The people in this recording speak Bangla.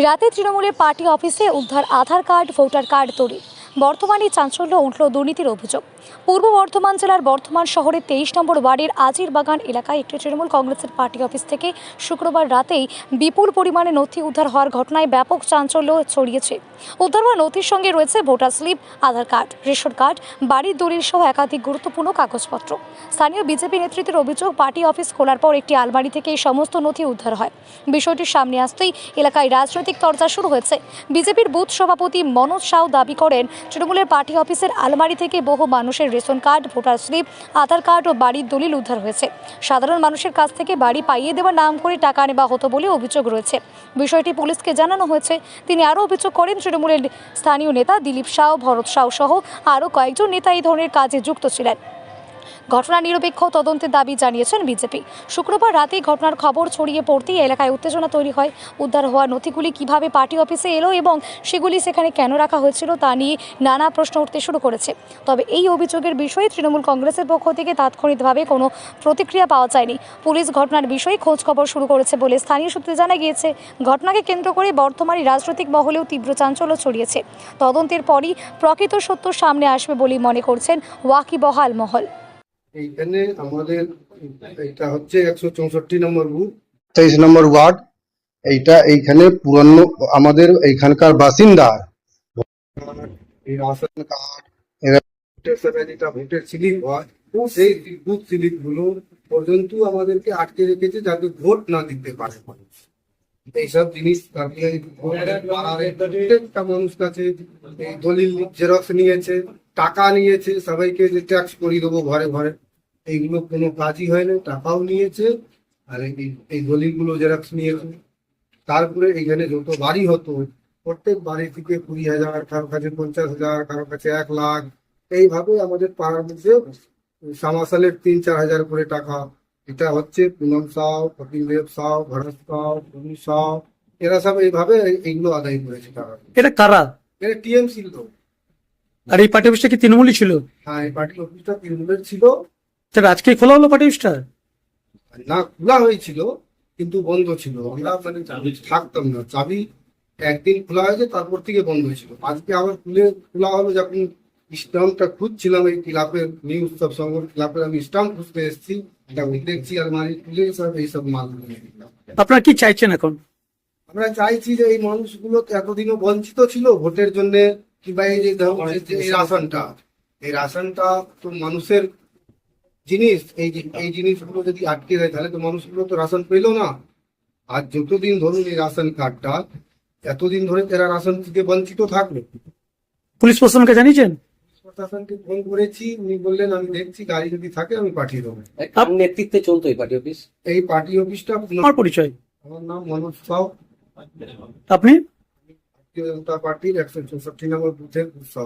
রাতে তৃণমূলের পার্টি অফিসে উদ্ধার আধার কার্ড, ভোটার কার্ড তৈরি। বর্তমানে চাঞ্চল্য উঠল দুর্নীতির অভিযোগ। পূর্ব বর্ধমান জেলার বর্ধমান শহরের 23 নম্বর ওয়ার্ডের আজির বাগান এলাকায় একটি তৃণমূল কংগ্রেসের পার্টি অফিস থেকে শুক্রবার রাতেই বিপুল পরিমাণে নথি উদ্ধার হওয়ার ঘটনায় ব্যাপক চাঞ্চল্য ছড়িয়েছে। উদ্ধার হওয়া নথির সঙ্গে রয়েছে ভোটার স্লিপ, আধার কার্ড, রেশন কার্ড, বাড়ির দলিল সহ একাধিক গুরুত্বপূর্ণ কাগজপত্র। স্থানীয় বিজেপি নেতৃত্বের অভিযোগ, পার্টি অফিস খোলার পর একটি আলমারি থেকে এই সমস্ত নথি উদ্ধার হয়। বিষয়টির সামনে আসতেই এলাকায় রাজনৈতিক চর্চা শুরু হয়েছে। বিজেপির বুথ সভাপতি মনোজ সাউ দাবি করেন, তৃণমূলের পার্টি অফিসের আলমারি থেকে বহু মানুষের রেশন কার্ড, ভোটার স্লিপ, আধার কার্ড ও বাড়ির দলিল উদ্ধার হয়েছে। সাধারণ মানুষের কাছ থেকে বাড়ি পাইয়ে দেওয়ার নাম করে টাকা নেওয়া হতো বলে অভিযোগ রয়েছে। বিষয়টি পুলিশকে জানানো হয়েছে। তিনি আরও অভিযোগ করেন, তৃণমূলের স্থানীয় নেতা দিলীপ সাউ, ভরত সাউ সহ আরও কয়েকজন নেতা এই ধরনের কাজে যুক্ত ছিলেন। ঘটনা নিরপেক্ষ তদন্তের দাবি জানিয়েছেন বিজেপি। শুক্রবার রাতে ঘটনার খবর ছড়িয়ে পড়তেই এলাকায় উত্তেজনা তৈরি হয়। উদ্ধার হওয়া নথিগুলি কিভাবে পার্টি অফিসে এলো এবং সেগুলি সেখানে কেন রাখা হয়েছিল তা নিয়ে নানা প্রশ্ন উঠতে শুরু করেছে। তবে এই অভিযোগের বিষয়ে তৃণমূল কংগ্রেসের পক্ষ থেকে তাৎক্ষণিকভাবে কোনো প্রতিক্রিয়া পাওয়া যায়নি। পুলিশ ঘটনার বিষয়ে খোঁজ খবর শুরু করেছে বলে স্থানীয় সূত্রে জানা গিয়েছে। ঘটনাকে কেন্দ্র করে বর্তমানে রাজনৈতিক মহলেও তীব্র চাঞ্চল্য ছড়িয়েছে। তদন্তের পরই প্রকৃত সত্য সামনে আসবে বলেই মনে করছেন ওয়াকিবহাল মহল। এইখানে আমাদের এটা হচ্ছে 164 নম্বর বুথ, 23 নম্বর ওয়ার্ড। এইখানে পুরনো আমাদের এইখানকার বাসিন্দা এই রাশন কার্ড ভোটের সময় যেটা ভোটের স্লিপ হয়, সেই বুথ স্লিপ গুলো পর্যন্ত আমাদেরকে আটকে রেখেছে যাতে ভোট না দিতে পারে মানুষ। এইসব জিনিস তারপরে প্রত্যেকটা মানুষ কাছে এই দলিল জেরক্স নিয়েছে, টাকা নিয়েছে, সবাইকে যে ট্যাক্স করিয়ে দেবো ঘরে ঘরে, এইগুলো কোনো কাজই হয়নি। টাকাও নিয়েছে আর এই দলিলগুলো জেরক্স নিয়েছে। তারপরে এখানে যত বাড়ি হতো, প্রত্যেক বাড়ি থেকে 20,000, কারো কাছে 50,000, কারো কাছে 1 লাখ, এইভাবে আমাদের পাড়ার মধ্যে সামাসালের 3-4 হাজার করে টাকা। এটা হচ্ছে পুনম সাউ, কপিলদেব সাউ, ভরত সাউ, ভূমি সাউ, এরা সব এইভাবে এইগুলো আদায় করেছে টাকা। এটা কারা? এটা টিএমসি লোক। আর এই পার্টি অফিসটা কি তৃণমূলই ছিল? হ্যাঁ, এই পার্টি অফিসটা তৃণমূলের ছিল। তাহলে আজকে খোলা হলো পার্টি অফিসটা? না, খোলা হয়েছিল কিন্তু বন্ধ ছিল। আমরা মানে থাকতাম না, চাবি একদিন খোলা হয়েছে, তারপর থেকে বন্ধ হয়েছিল। আজকে আবার খোলা হলো। যখন স্টাম্পটা খুঁজছিলাম, এই ক্লাবের নিউ উৎসব সংঘ ক্লাবের আমি স্টাম্প খুঁজতে এসেছি, দেখছি আলমারি খুলে সব এইসব মাল। আপনারা কি চাইছেন এখন? আমরা চাইছি যে এই মানুষগুলো তো এতদিনও বঞ্চিত ছিল ভোটের জন্য, কিংবা এই যে এই রাশনটা তো মানুষের জিনিস। এই জিনিসগুলো যদি আটকে যায় তাহলে তো মানুষগুলো তো রাশন পেলো না। আর যতদিন ধরুন এই রাশন কার্ডটা, এতদিন ধরে এরা রাশন থেকে বঞ্চিত থাকলো। পুলিশ প্রশাসনকে জানিয়েছেন? প্রশাসনকে ফোন করেছি, উনি বললেন আমি দেখছি, গাড়ি যদি থাকে আমি পাঠিয়ে দেবো। কার নেতৃত্বে চলতো এই পার্টি অফিস? এই পার্টি অফিসটা আমার পরিচয়? আমার নাম মনোজ সাউ, আপনি? ভারতীয় জনতা পার্টির 164 নম্বর বুথের বুথ সভাপতি।